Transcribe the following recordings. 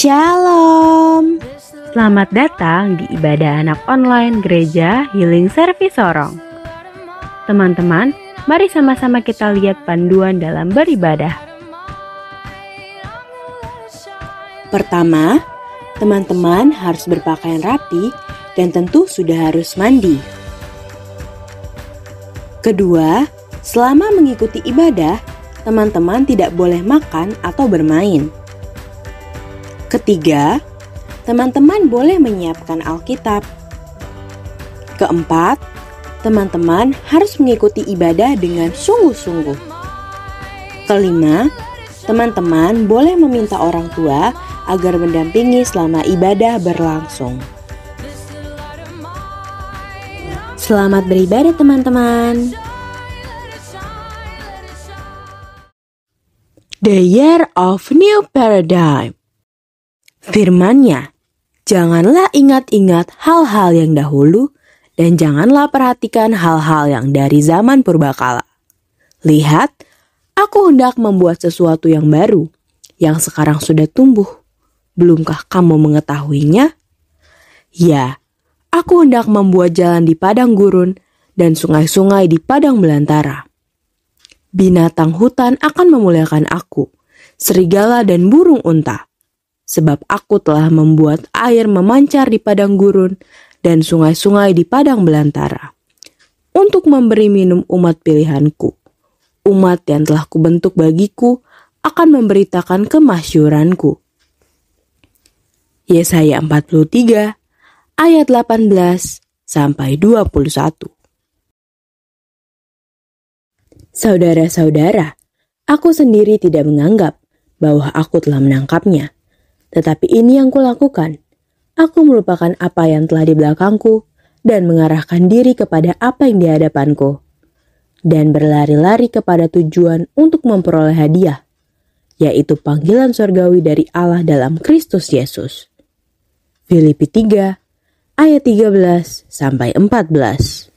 Shalom. Selamat datang di ibadah anak online Gereja Healing Service Sorong. Teman-teman, mari sama-sama kita lihat panduan dalam beribadah. Pertama, teman-teman harus berpakaian rapi dan tentu sudah harus mandi. Kedua, selama mengikuti ibadah, teman-teman tidak boleh makan atau bermain. Ketiga, teman-teman boleh menyiapkan Alkitab. Keempat, teman-teman harus mengikuti ibadah dengan sungguh-sungguh. Kelima, teman-teman boleh meminta orang tua agar mendampingi selama ibadah berlangsung. Selamat beribadah teman-teman. The Year of New Paradigm. Firman-Nya, janganlah ingat-ingat hal-hal yang dahulu dan janganlah perhatikan hal-hal yang dari zaman purbakala. Lihat, aku hendak membuat sesuatu yang baru, yang sekarang sudah tumbuh. Belumkah kamu mengetahuinya? Ya, aku hendak membuat jalan di padang gurun dan sungai-sungai di padang belantara. Binatang hutan akan memuliakan aku, serigala dan burung unta. Sebab aku telah membuat air memancar di padang gurun dan sungai-sungai di padang belantara, untuk memberi minum umat pilihanku. Umat yang telah kubentuk bagiku akan memberitakan kemasyhuranku. Yesaya 43 ayat 18 sampai 21. Saudara-saudara, aku sendiri tidak menganggap bahwa aku telah menangkapnya. Tetapi ini yang kulakukan. Aku melupakan apa yang telah di belakangku dan mengarahkan diri kepada apa yang di hadapanku. Dan berlari-lari kepada tujuan untuk memperoleh hadiah, yaitu panggilan surgawi dari Allah dalam Kristus Yesus. Filipi 3 ayat 13 sampai 14.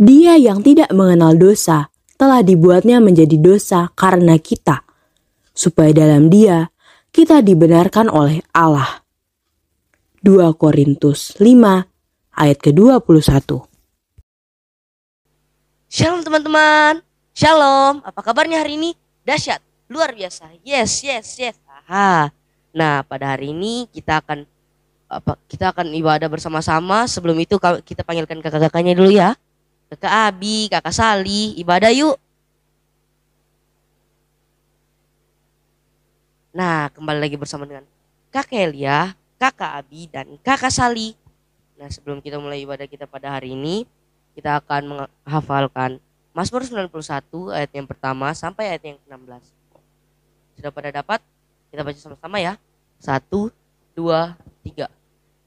Dia yang tidak mengenal dosa telah dibuatnya menjadi dosa karena kita, supaya dalam Dia kita dibenarkan oleh Allah. 2 Korintus 5 ayat ke-21. Shalom teman-teman. Shalom. Apa kabarnya hari ini? Dahsyat, luar biasa. Yes. Aha. Nah, pada hari ini kita akan ibadah bersama-sama. Sebelum itu kita panggilkan kakak-kakaknya dulu ya. Kakak Abi, Kakak Sali, ibadah yuk. Nah, kembali lagi bersama dengan Kakak Elia, Kakak Abi, dan Kakak Sali. Nah, sebelum kita mulai ibadah kita pada hari ini, kita akan menghafalkan Mazmur 91 ayat yang pertama sampai ayat yang ke-16. Sudah pada dapat? Kita baca sama-sama ya. 1, 2, 3.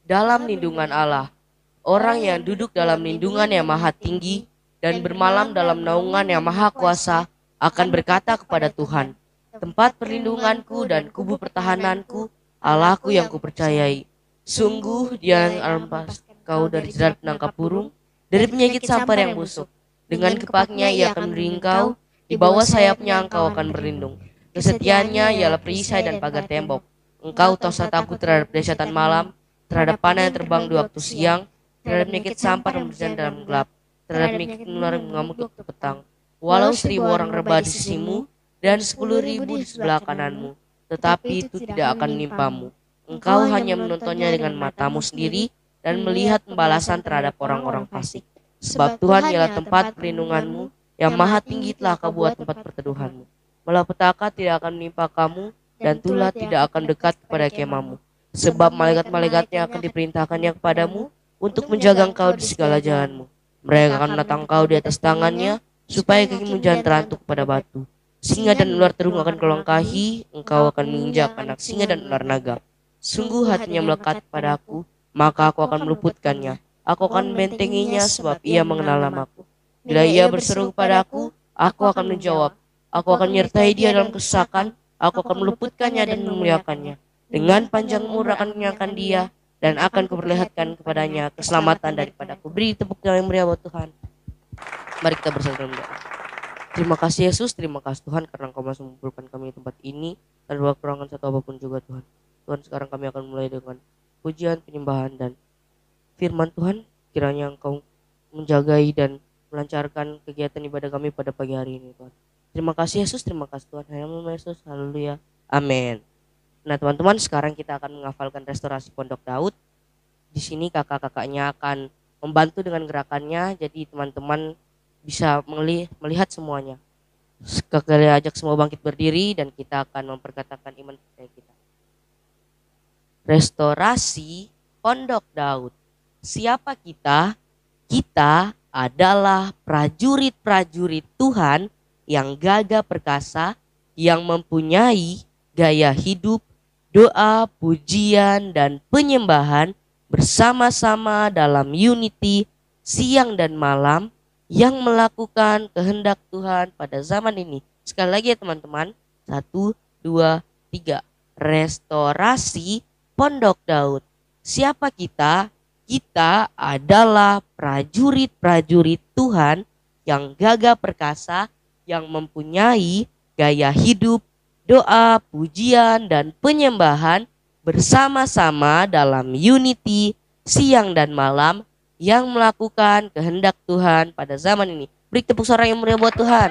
Dalam lindungan Allah, orang yang duduk dalam lindungan yang maha tinggi dan bermalam dalam naungan yang maha kuasa akan berkata kepada Tuhan, tempat perlindunganku dan kubu pertahananku, Allahku yang kupercayai. Sungguh Dia yang melepaskan kau dari jerat penangkap burung, dari penyakit sampar yang busuk. Dengan kepaknya Ia akan melindungi engkau, di bawah sayapnya engkau akan berlindung. Kesetiaannya ialah perisai dan pagar tembok. Engkau tak usah takut terhadap dahsyatan malam, terhadap panah yang terbang di waktu siang, terhadap penyakit sampar yang berjalan dalam gelap, terhadap penyakit menular yang mengamuk di waktu petang. Walau 1.000 orang rebah di sisimu dan 10.000 di sebelah kananmu, tetapi itu tidak akan menimpamu. Engkau hanya menontonnya dengan matamu sendiri dan melihat pembalasan terhadap orang-orang fasik. Sebab Tuhan ialah tempat perlindunganmu, yang maha tinggi telah kau buat tempat perteduhanmu. Malapetaka tidak akan menimpa kamu, dan tulah tidak akan dekat kepada kemahmu. Sebab malaikat-malaikatnya akan diperintahkannya kepadamu untuk menjaga engkau di segala jalanmu. Mereka akan menatang engkau di atas tangannya, supaya kakimu jangan terantuk pada batu. Singa dan ular terung akan kau langkahi, engkau akan menginjak anak singa dan ular naga. Sungguh hatinya melekat padaku, maka aku akan meluputkannya. Aku akan membentenginya sebab ia mengenal namaku. Bila ia berseru kepadaku, aku akan menjawab. Aku akan menyertai dia dalam kesesakan, aku akan meluputkannya dan memuliakannya. Dengan panjang umur akan menyenangkan dia, dan akan kuperlihatkan kepadanya keselamatan daripadaku. Beri tepuk tangan yang meriah buat Tuhan. Mari kita bersama dalam doa. Terima kasih Yesus, terima kasih Tuhan karena Engkau masih mengumpulkan kami di tempat ini tanpa kekurangan satu apapun juga Tuhan. Tuhan, sekarang kami akan mulai dengan pujian, penyembahan dan firman Tuhan. Kiranya Engkau menjagai dan melancarkan kegiatan ibadah kami pada pagi hari ini Tuhan. Terima kasih Yesus, terima kasih Tuhan. Haleluya Yesus, haleluya. Amin. Nah teman-teman, sekarang kita akan menghafalkan restorasi Pondok Daud. Di sini kakak-kakaknya akan membantu dengan gerakannya, jadi teman-teman bisa melihat semuanya. Sekali ajak semua bangkit berdiri dan kita akan memperkatakan iman percaya kita. Restorasi Pondok Daud. Siapa kita? Kita adalah prajurit-prajurit Tuhan yang gagah perkasa, yang mempunyai gaya hidup, doa, pujian, dan penyembahan bersama-sama dalam unity siang dan malam, yang melakukan kehendak Tuhan pada zaman ini. Sekali lagi ya teman-teman. 1, 2, 3. Restorasi Pondok Daud. Siapa kita? Kita adalah prajurit-prajurit Tuhan yang gagah perkasa, yang mempunyai gaya hidup, doa, pujian, dan penyembahan bersama-sama dalam unity siang dan malam, yang melakukan kehendak Tuhan pada zaman ini. Beri tepuk suara yang meriah buat Tuhan.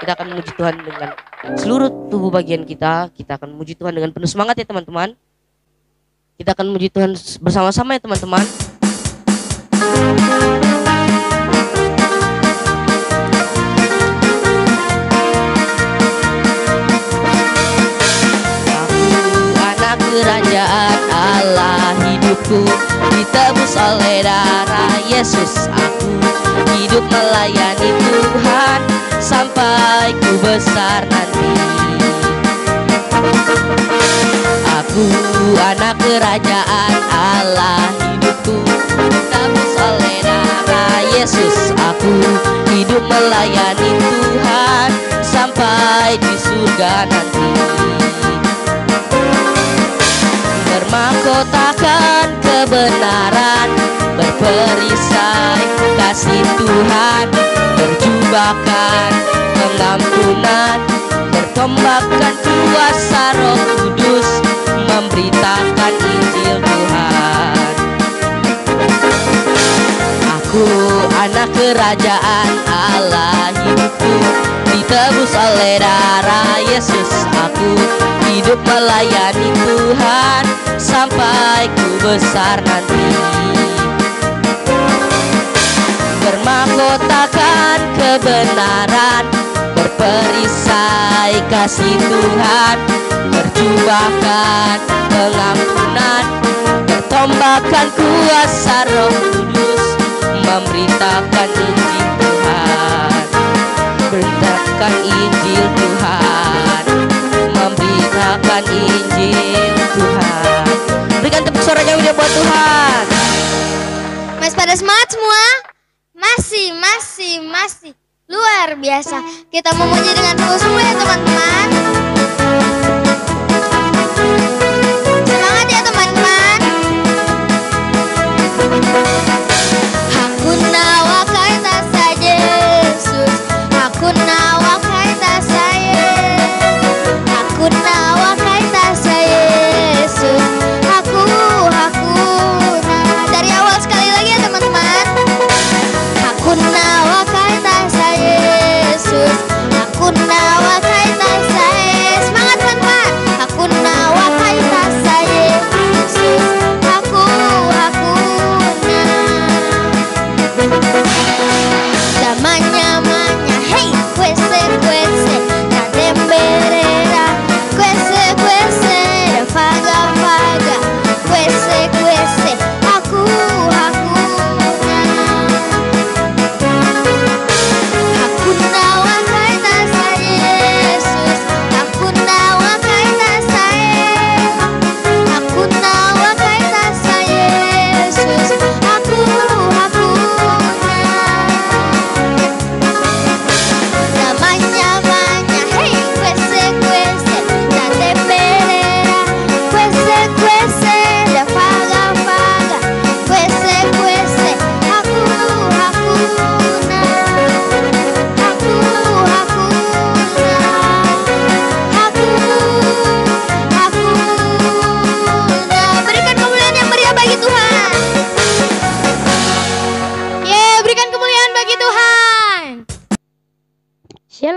Kita akan memuji Tuhan dengan seluruh tubuh bagian kita. Kita akan memuji Tuhan dengan penuh semangat ya teman-teman. Kita akan memuji Tuhan bersama-sama ya teman-teman. Aku anak kerajaan Allah, hidupku ditebus oleh darah Yesus. Aku hidup melayani Tuhan sampai ku besar nanti. Aku anak kerajaan Allah, hidupku ditebus oleh darah Yesus. Aku hidup melayani Tuhan sampai di surga nanti. Bermahkotakan kebenaran, berperisai kasih Tuhan, berjubahkan pengampunan, bertombakkan kuasa Roh Kudus, memberitakan Injil Tuhan. Aku anak kerajaan Allah, hidupku ditebus oleh darah Yesus. Aku hidup melayani Tuhan sampai ku besar nanti. Bermahkotakan kebenaran, berperisai kasih Tuhan, berjubahkan pengampunan, bertombakkan kuasa Roh Kudus, memberitakan Injil Tuhan, beritakan Injil Tuhan, memberitakan Injil Tuhan. Berikan tepuk suara yang udah buat Tuhan. Mas pada semangat semua? Masih luar biasa. Kita memuji dengan penuh sungguh ya teman-teman. Semangat ya teman-teman. Aku nawakai tasa Yesus, aku nawakai tasa Yesus, aku nawakai tasa Yesus, aku dari awal sekali lagi ya teman-teman. Aku nawakai tasa Yesus, aku nawakai tasa Yesus.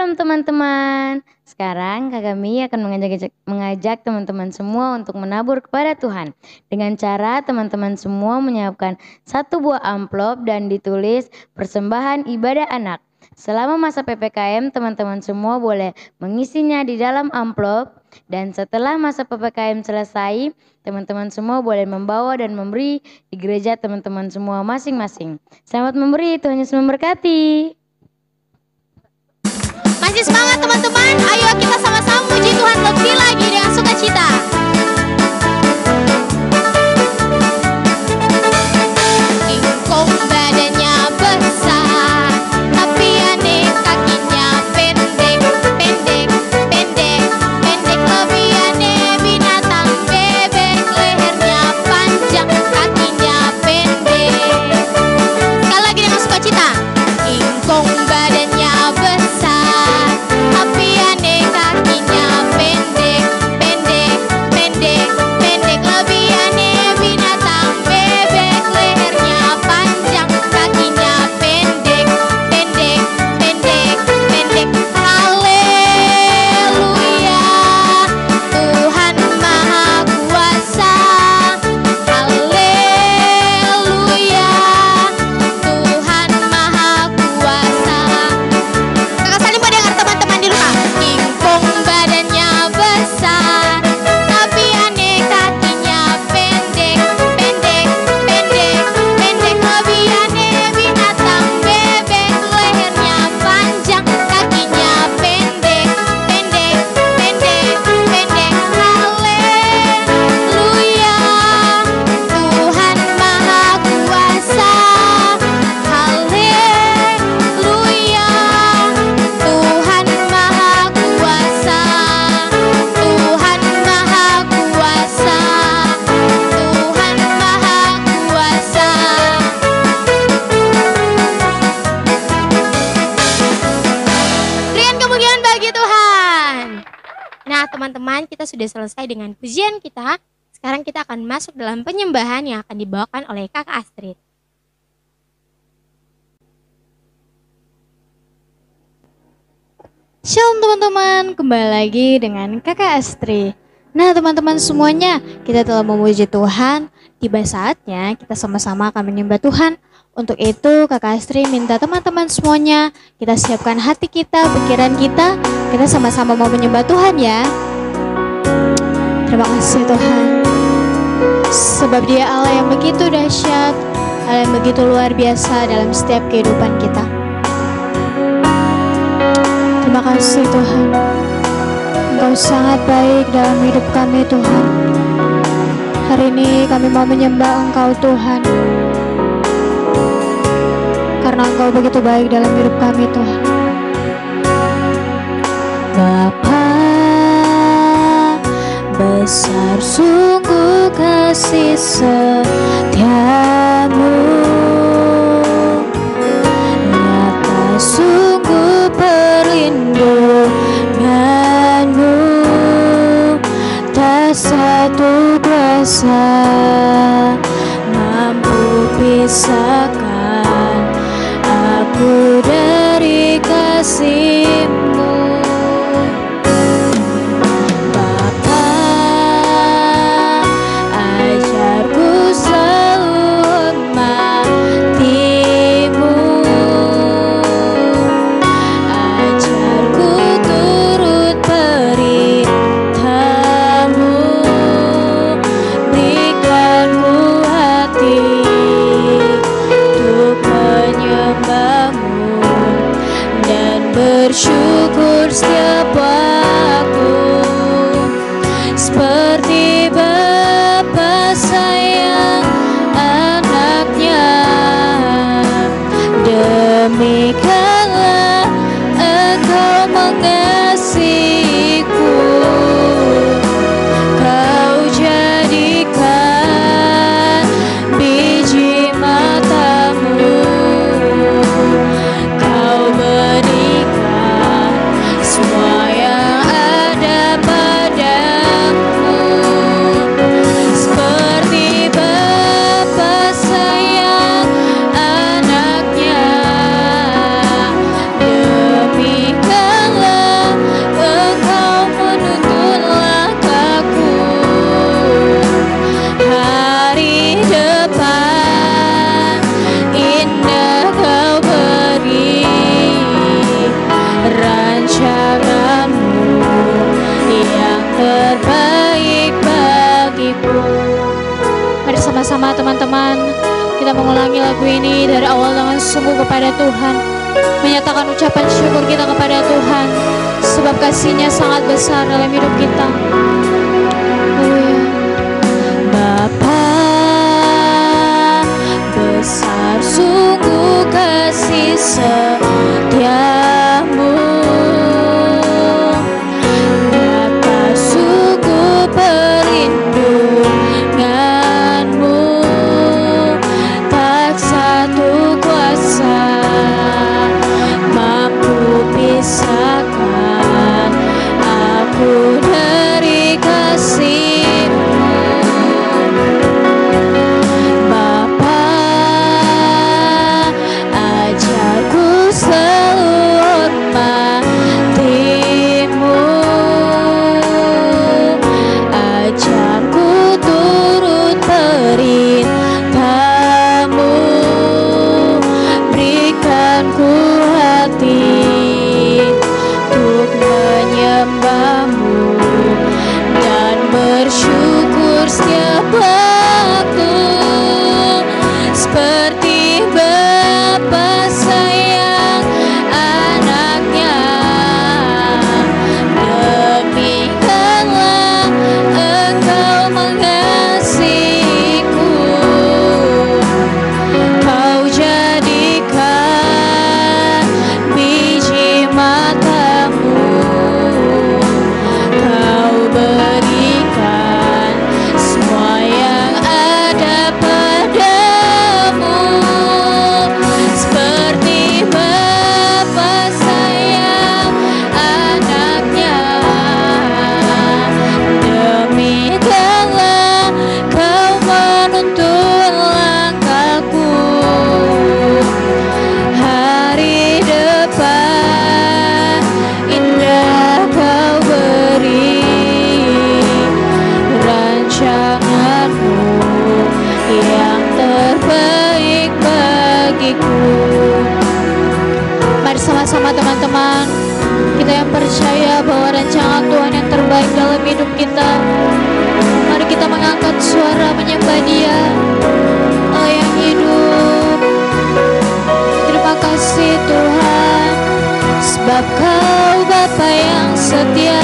Shalom teman-teman. Sekarang Kakak Mi akan mengajak teman-teman semua untuk menabur kepada Tuhan. Dengan cara teman-teman semua menyiapkan satu buah amplop dan ditulis persembahan ibadah anak. Selama masa PPKM teman-teman semua boleh mengisinya di dalam amplop. Dan setelah masa PPKM selesai, teman-teman semua boleh membawa dan memberi di gereja teman-teman semua masing-masing. Selamat memberi, Tuhan Yesus memberkati. Masih semangat teman-teman, ayo kita sama-sama puji Tuhan lebih lagi dengan sukacita. Ingkung badannya besar, tapi aneh kakinya pendek, pendek, pendek, pendek. Lebih aneh binatang bebek, lehernya panjang, kakinya pendek. Sekali lagi dengan sukacita. Ingkung badannya besar, tapi aneh kakinya pendek, pendek, pendek, pendek. Lebih aneh binatang bebek, lehernya panjang, kakinya pendek, pendek, pendek, pendek. Haleluya, Tuhan Maha Kuasa. Haleluya, Tuhan Maha Kuasa. Kakak saling mendengar teman-teman di rumah. Ingkung badannya besar, tapi aneh kakinya pendek, pendek, pendek, pendek. Lebih aneh binatang bebek, lehernya panjang, kakinya pendek, pendek, pendek, pendek. Haleluya, Tuhan Maha Kuasa. Haleluya, Tuhan Maha Kuasa. Tuhan Maha Kuasa. Tuhan Maha Kuasa. Berikan kemuliaan bagi Tuhan. Nah teman-teman, kita sudah selesai dengan pujian kita. Sekarang kita akan masuk dalam penyembahan yang akan dibawakan oleh Kakak Astrid. Shalom teman-teman, kembali lagi dengan Kakak Astri. Nah teman-teman semuanya, kita telah memuji Tuhan. Tiba saatnya kita sama-sama akan menyembah Tuhan. Untuk itu Kakak Astri minta teman-teman semuanya, kita siapkan hati kita, pikiran kita. Kita sama-sama mau menyembah Tuhan ya. Terima kasih Tuhan, sebab Dia Allah yang begitu dahsyat, Allah yang begitu luar biasa dalam setiap kehidupan kita. Terima kasih Tuhan, Engkau sangat baik dalam hidup kami Tuhan. Hari ini kami mau menyembah Engkau Tuhan, karena Engkau begitu baik dalam hidup kami Tuhan. Bapa, besar sungguh kasih setiamu, nyata sungguh perlindunganmu, tak satu kuasa mampu pisahkan aku dari kasih-Mu. Bapa, ajarku selalu hormati-Mu, ajarku turut perintah-Mu, berikan ku hati bersama-sama teman-teman kita mengulangi lagu ini dari awal dengan sungguh kepada Tuhan, menyatakan ucapan syukur kita kepada Tuhan sebab kasih-Nya sangat besar dalam hidup kita. Haleluya. Bapa, besar sungguh kasih setiamu, nyata sungguh perlindunganmu, tak satu kuasa mampu pisahkan aku dari kasih-Mu. Bapa, ajarku selalu hormati-Mu, ajarku turut perintah-Mu, berikan ku hati untuk menyembah-Mu dan bersyukur setiap waktu, seperti Bapa sayang anaknya, demikianlah Engkau mengasihiku. Kau jadikan biji mata-Mu, Kau berikan semua yang ada padamu, seperti Bapa sayang anaknya, demikianlah Kau menuntun langkahku. Hari depan indah Kau beri, rancangan-Mu yang terbaik bagiku. Mari sama-sama teman-teman, kita yang percaya bahwa rancangan Tuhan yang terbaik dalam hidup kita, mari kita mengangkat suara menyembah Dia, Allah yang hidup. Terima kasih Tuhan, sebab Kau Bapa yang setia,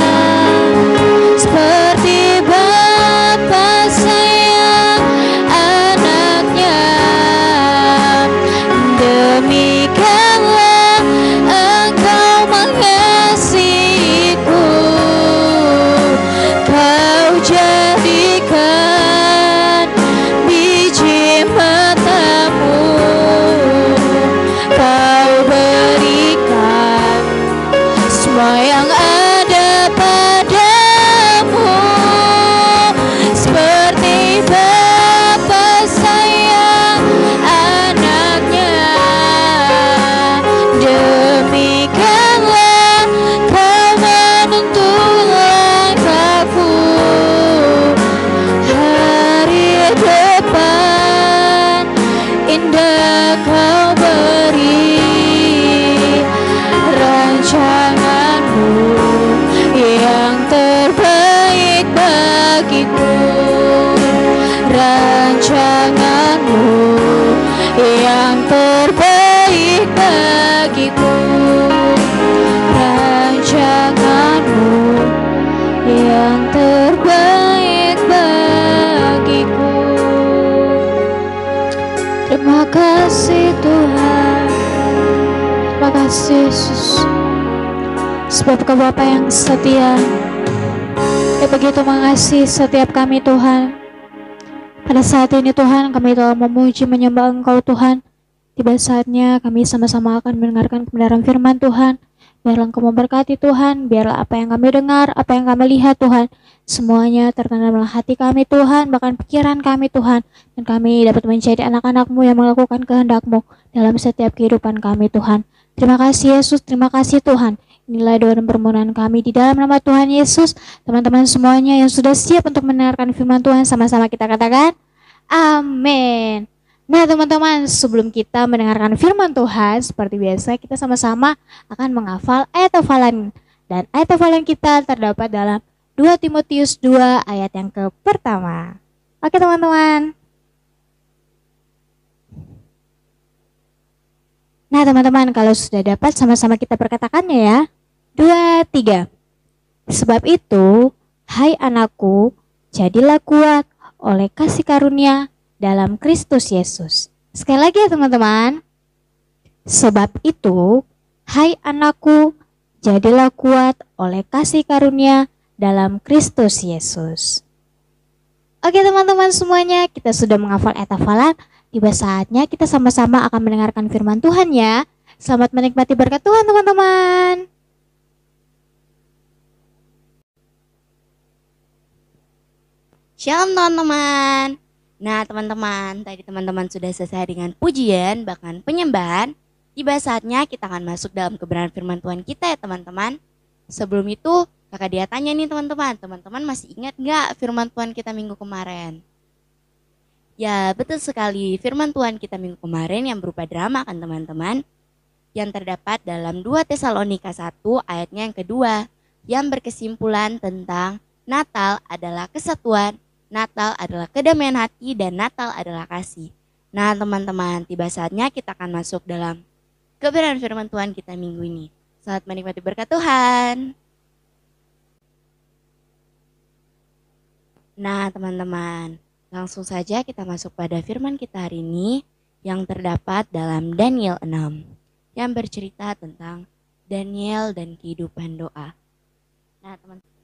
seperti Bapa sayang anaknya, demikianlah Engkau mengasihiku. Kau jadikan biji mata-Mu, Kau berikan semua yang ada padamu, seperti Bapa sayang anaknya, demikianlah Kau menuntun langkahku. Hari depan indah Kau beri, rancangan-Mu yang terbaik bagiku, rancangan-Mu yang terbaik bagiku, rancangan-Mu yang terbaik bagiku. Terima kasih Tuhan, terima kasih Yesus, sebab Kau Bapa yang setia, Kau begitu mengasihi setiap kami Tuhan. Pada saat ini Tuhan, kami telah memuji menyembah Engkau Tuhan. Tiba saatnya kami sama-sama akan mendengarkan kebenaran firman Tuhan. Biarlah Engkau memberkati Tuhan, biarlah apa yang kami dengar, apa yang kami lihat Tuhan, semuanya tertanam dalam hati kami Tuhan, bahkan pikiran kami Tuhan, dan kami dapat menjadi anak-anak-Mu yang melakukan kehendak-Mu dalam setiap kehidupan kami Tuhan. Terima kasih Yesus, terima kasih Tuhan. Inilah doa dan permohonan kami di dalam nama Tuhan Yesus. Teman-teman semuanya yang sudah siap untuk mendengarkan firman Tuhan, sama-sama kita katakan amin. Nah teman-teman, sebelum kita mendengarkan firman Tuhan, seperti biasa kita sama-sama akan menghafal ayat hafalan. Dan ayat hafalan kita terdapat dalam 2 Timotius 2 ayat yang pertama. Oke teman-teman. Nah teman-teman, kalau sudah dapat sama-sama kita perkatakannya ya. 2, 3. Sebab itu, hai anakku, jadilah kuat oleh kasih karunia dalam Kristus Yesus. Sekali lagi ya teman-teman. Sebab itu, hai anakku, jadilah kuat oleh kasih karunia dalam Kristus Yesus. Oke teman-teman semuanya, kita sudah menghafal ayat hafalan. Tiba saatnya kita sama-sama akan mendengarkan firman Tuhan ya. Selamat menikmati berkat Tuhan teman-teman. Shalom teman-teman. Nah teman-teman, tadi teman-teman sudah selesai dengan pujian bahkan penyembahan. Tiba saatnya kita akan masuk dalam kebenaran firman Tuhan kita ya teman-teman. Sebelum itu kakak dia tanya nih teman-teman. Teman-teman masih ingat gak firman Tuhan kita minggu kemarin? Ya betul sekali, firman Tuhan kita minggu kemarin yang berupa drama kan teman-teman. Yang terdapat dalam 2 Tesalonika 1 ayatnya yang kedua. Yang berkesimpulan tentang Natal adalah kesatuan, Natal adalah kedamaian hati, dan Natal adalah kasih. Nah teman-teman, tiba saatnya kita akan masuk dalam kebenaran firman Tuhan kita minggu ini. Selamat menikmati berkat Tuhan. Nah teman-teman, langsung saja kita masuk pada firman kita hari ini yang terdapat dalam Daniel 6 yang bercerita tentang Daniel dan kehidupan doa. Nah teman-teman,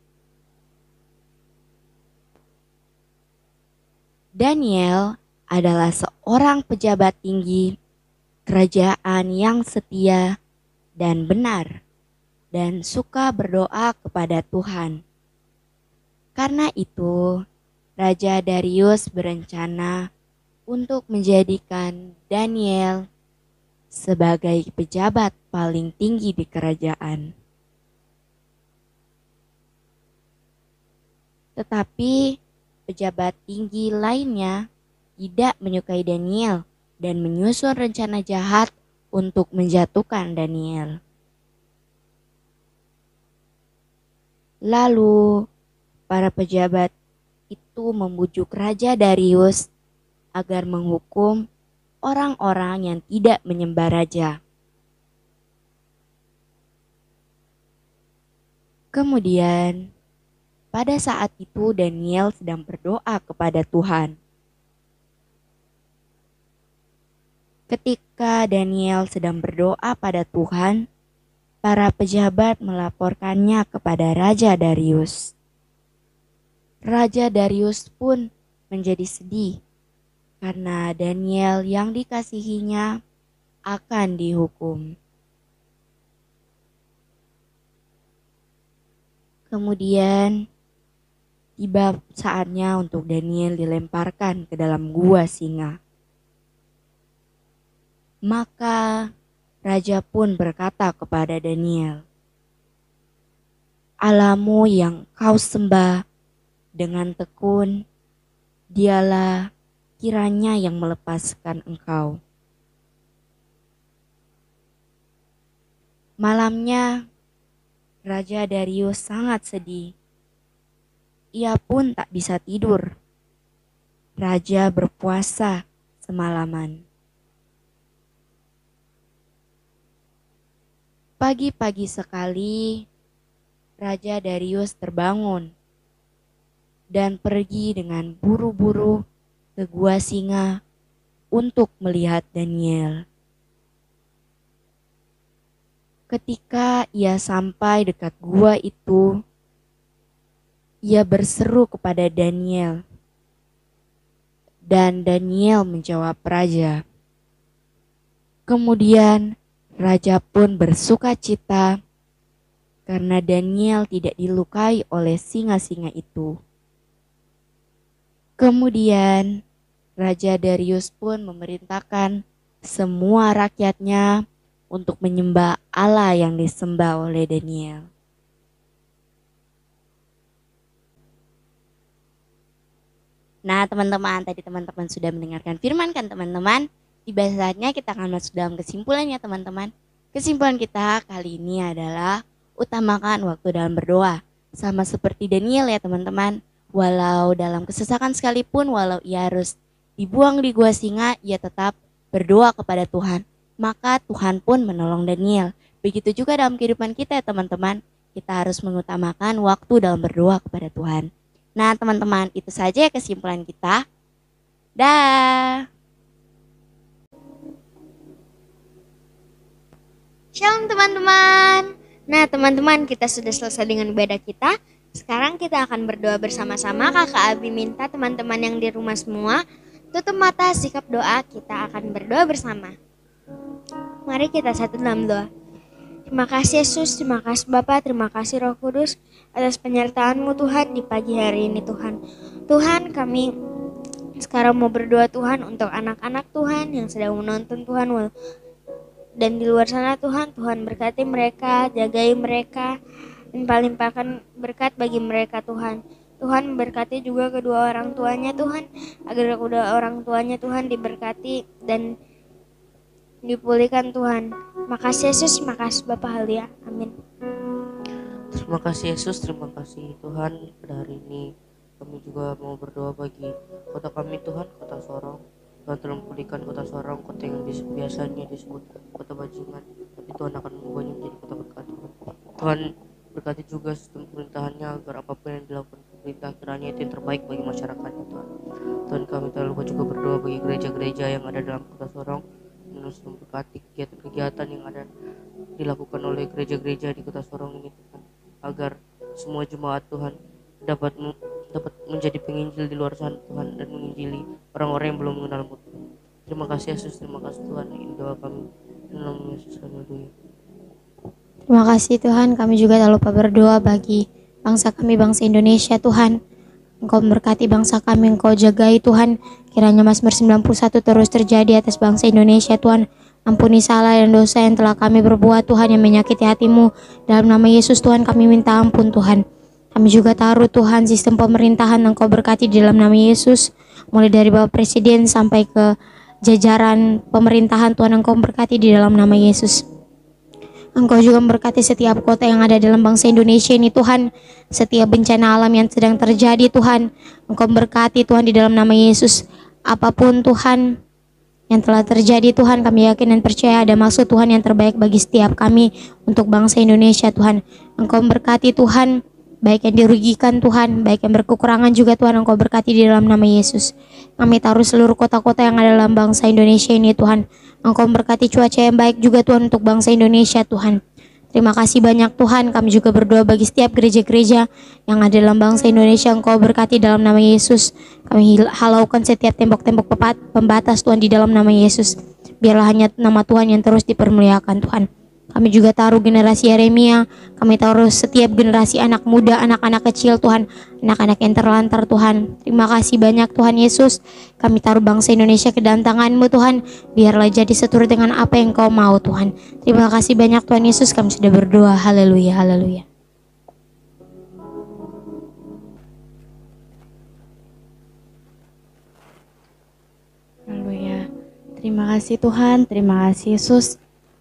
Daniel adalah seorang pejabat tinggi kerajaan yang setia dan benar dan suka berdoa kepada Tuhan. Karena itu, Raja Darius berencana untuk menjadikan Daniel sebagai pejabat paling tinggi di kerajaan. Tetapi pejabat tinggi lainnya tidak menyukai Daniel dan menyusun rencana jahat untuk menjatuhkan Daniel. Lalu, para pejabat itu membujuk Raja Darius agar menghukum orang-orang yang tidak menyembah raja. Kemudian, pada saat itu Daniel sedang berdoa kepada Tuhan. Ketika Daniel sedang berdoa pada Tuhan, para pejabat melaporkannya kepada Raja Darius. Raja Darius pun menjadi sedih karena Daniel yang dikasihinya akan dihukum. Kemudian tiba saatnya untuk Daniel dilemparkan ke dalam gua singa. Maka raja pun berkata kepada Daniel, "Allahmu yang kau sembah dengan tekun, dialah kiranya yang melepaskan engkau." Malamnya, Raja Darius sangat sedih. Ia pun tak bisa tidur. Raja berpuasa semalaman. Pagi-pagi sekali, Raja Darius terbangun dan pergi dengan buru-buru ke gua singa untuk melihat Daniel. Ketika ia sampai dekat gua itu, ia berseru kepada Daniel. Dan Daniel menjawab raja. Kemudian raja pun bersuka cita karena Daniel tidak dilukai oleh singa-singa itu. Kemudian Raja Darius pun memerintahkan semua rakyatnya untuk menyembah Allah yang disembah oleh Daniel. Nah teman-teman, tadi teman-teman sudah mendengarkan firman kan teman-teman? Tiba saatnya kita akan masuk dalam kesimpulannya teman-teman. Kesimpulan kita kali ini adalah utamakan waktu dalam berdoa. Sama seperti Daniel ya teman-teman. Walau dalam kesesakan sekalipun, walau ia harus dibuang di gua singa, ia tetap berdoa kepada Tuhan. maka Tuhan pun menolong Daniel. Begitu juga dalam kehidupan kita ya teman-teman. Kita harus mengutamakan waktu dalam berdoa kepada Tuhan. Nah teman-teman, itu saja ya kesimpulan kita. Dah. Shalom teman-teman. Nah teman-teman, kita sudah selesai dengan ibadah kita. Sekarang kita akan berdoa bersama-sama. Kakak Abi minta teman-teman yang di rumah semua tutup mata, sikap doa. Kita akan berdoa bersama. Mari kita satu dalam doa. Terima kasih Yesus, terima kasih Bapa, terima kasih Roh Kudus atas penyertaan-Mu Tuhan di pagi hari ini Tuhan. Tuhan, kami sekarang mau berdoa Tuhan untuk anak-anak Tuhan yang sedang menonton Tuhan. Dan di luar sana Tuhan, Tuhan berkati mereka, jagai mereka, dan limpahkan berkat bagi mereka Tuhan. Tuhan berkati juga kedua orang tuanya Tuhan, agar kedua orang tuanya Tuhan diberkati dan dipulihkan Tuhan. Makasih Yesus, makasih Bapak Halia. Amin. Terima kasih Yesus, terima kasih Tuhan. Pada hari ini kami juga mau berdoa bagi kota kami Tuhan, kota Sorong. Tuhan telah memulihkan kota Sorong, kota yang biasanya disebut kota bajingan, tapi Tuhan akan mengubahnya menjadi kota berkat Tuhan. Tuhan berkati juga sistem pemerintahannya agar apapun yang dilakukan pemerintah kiranya itu yang terbaik bagi masyarakatnya Tuhan. Tuhan, kami tak lupa juga berdoa bagi gereja-gereja yang ada dalam kota Sorong, terus memberkati kegiatan-kegiatan yang ada dilakukan oleh gereja-gereja di kota Sorong ini Tuhan, agar semua jemaat Tuhan dapat menjadi penginjil di luar sana Tuhan, dan menginjili orang-orang yang belum mengenal-Mu Tuhan. Terima kasih Yesus, terima kasih Tuhan. Ini doa kami dalam nama Yesus. Haleluya. Terima kasih Tuhan, kami juga tak lupa berdoa bagi bangsa kami, bangsa Indonesia Tuhan. Engkau memberkati bangsa kami, Engkau jagai Tuhan. Kiranya Mazmur 91 terus terjadi atas bangsa Indonesia Tuhan. Ampuni salah dan dosa yang telah kami berbuat Tuhan, yang menyakiti hati-Mu. Dalam nama Yesus Tuhan kami minta ampun Tuhan. Kami juga taruh Tuhan sistem pemerintahan Engkau berkati di dalam nama Yesus. Mulai dari Bapak Presiden sampai ke jajaran pemerintahan Tuhan, Engkau berkati di dalam nama Yesus. Engkau juga memberkati setiap kota yang ada dalam bangsa Indonesia ini Tuhan. Setiap bencana alam yang sedang terjadi Tuhan, Engkau memberkati Tuhan di dalam nama Yesus. Apapun Tuhan yang telah terjadi Tuhan, kami yakin dan percaya ada maksud Tuhan yang terbaik bagi setiap kami untuk bangsa Indonesia Tuhan. Engkau memberkati Tuhan, baik yang dirugikan Tuhan, baik yang berkekurangan juga Tuhan, Engkau berkati di dalam nama Yesus. Kami taruh seluruh kota-kota yang ada dalam bangsa Indonesia ini Tuhan. Engkau memberkati cuaca yang baik juga Tuhan untuk bangsa Indonesia Tuhan. Terima kasih banyak Tuhan. Kami juga berdoa bagi setiap gereja-gereja yang ada dalam bangsa Indonesia. Engkau berkati dalam nama Yesus. Kami halaukan setiap tembok-tembok pembatas Tuhan di dalam nama Yesus. Biarlah hanya nama Tuhan yang terus dipermuliakan Tuhan. Kami juga taruh generasi Yeremia, kami taruh setiap generasi anak muda, anak-anak kecil Tuhan, anak-anak yang terlantar Tuhan. Terima kasih banyak Tuhan Yesus. Kami taruh bangsa Indonesia ke dalam tangan-Mu Tuhan, biarlah jadi seturut dengan apa yang Kau mau Tuhan. Terima kasih banyak Tuhan Yesus, kami sudah berdoa. Haleluya, haleluya. Haleluya. Terima kasih Tuhan, terima kasih Yesus.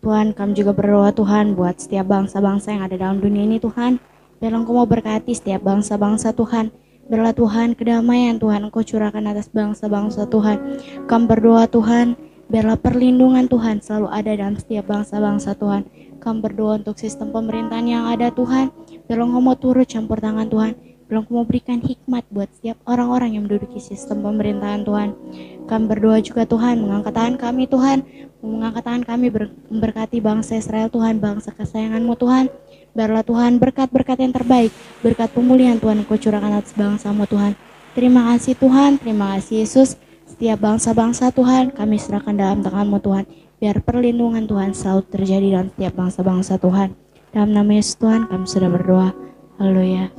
Tuhan, kami juga berdoa Tuhan buat setiap bangsa-bangsa yang ada dalam dunia ini Tuhan. Biarlah Engkau mau berkati setiap bangsa-bangsa Tuhan. Biarlah Tuhan kedamaian Tuhan Engkau curahkan atas bangsa-bangsa Tuhan. Kami berdoa Tuhan, biarlah perlindungan Tuhan selalu ada dalam setiap bangsa-bangsa Tuhan. Kami berdoa untuk sistem pemerintahan yang ada Tuhan. Biarlah Engkau mau turut campur tangan Tuhan. Biarlah Engkau mau berikan hikmat buat setiap orang-orang yang menduduki sistem pemerintahan Tuhan. Kami berdoa juga Tuhan, mengangkat tangan kami Tuhan, mengangkat tangan kami memberkati bangsa Israel Tuhan, bangsa kesayangan-Mu Tuhan. Biarlah Tuhan berkat-berkat yang terbaik, berkat pemulihan Tuhan Engkau curahkan atas bangsa-Mu Tuhan. Terima kasih Tuhan, terima kasih Yesus. Setiap bangsa-bangsa Tuhan kami serahkan dalam tangan-Mu Tuhan. Biar perlindungan Tuhan selalu terjadi dalam setiap bangsa-bangsa Tuhan. Dalam nama Yesus Tuhan kami sudah berdoa. Haleluya.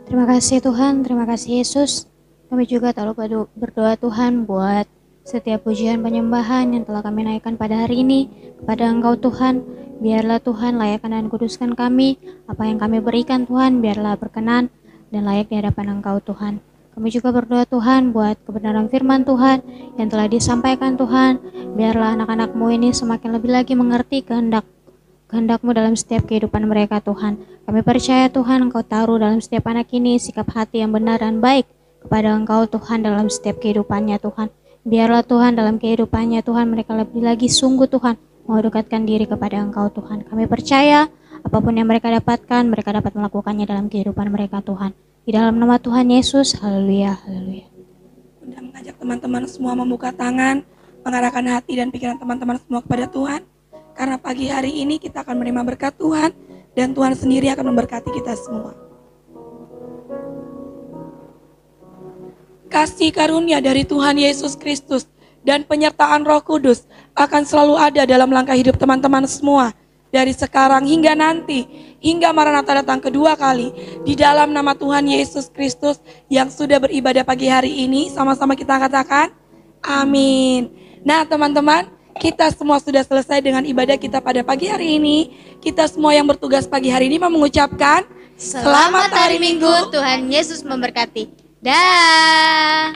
Terima kasih Tuhan, terima kasih Yesus. Kami juga tak lupa berdoa Tuhan buat setiap pujian penyembahan yang telah kami naikkan pada hari ini kepada Engkau Tuhan. Biarlah Tuhan layakkan dan kuduskan kami. Apa yang kami berikan Tuhan biarlah berkenan dan layak di hadapan Engkau Tuhan. Kami juga berdoa Tuhan buat kebenaran firman Tuhan yang telah disampaikan Tuhan. Biarlah anak-anak-Mu ini semakin lebih lagi mengerti kehendak-Mu dalam setiap kehidupan mereka Tuhan. Kami percaya Tuhan Engkau taruh dalam setiap anak ini sikap hati yang benar dan baik kepada Engkau Tuhan dalam setiap kehidupannya Tuhan. Biarlah Tuhan dalam kehidupannya Tuhan mereka lebih lagi sungguh Tuhan mau dekatkan diri kepada Engkau Tuhan. Kami percaya apapun yang mereka dapatkan, mereka dapat melakukannya dalam kehidupan mereka Tuhan. Di dalam nama Tuhan Yesus, haleluya, haleluya. Bunda mengajak teman-teman semua membuka tangan, mengarahkan hati dan pikiran teman-teman semua kepada Tuhan. Karena pagi hari ini kita akan menerima berkat Tuhan dan Tuhan sendiri akan memberkati kita semua. Kasih karunia dari Tuhan Yesus Kristus dan penyertaan Roh Kudus akan selalu ada dalam langkah hidup teman-teman semua. Dari sekarang hingga nanti, hingga Maranatha datang kedua kali. Di dalam nama Tuhan Yesus Kristus yang sudah beribadah pagi hari ini, sama-sama kita katakan, amin. Nah teman-teman, kita semua sudah selesai dengan ibadah kita pada pagi hari ini. Kita semua yang bertugas pagi hari ini mau mengucapkan, Selamat hari Minggu, Tuhan Yesus memberkati. Dah.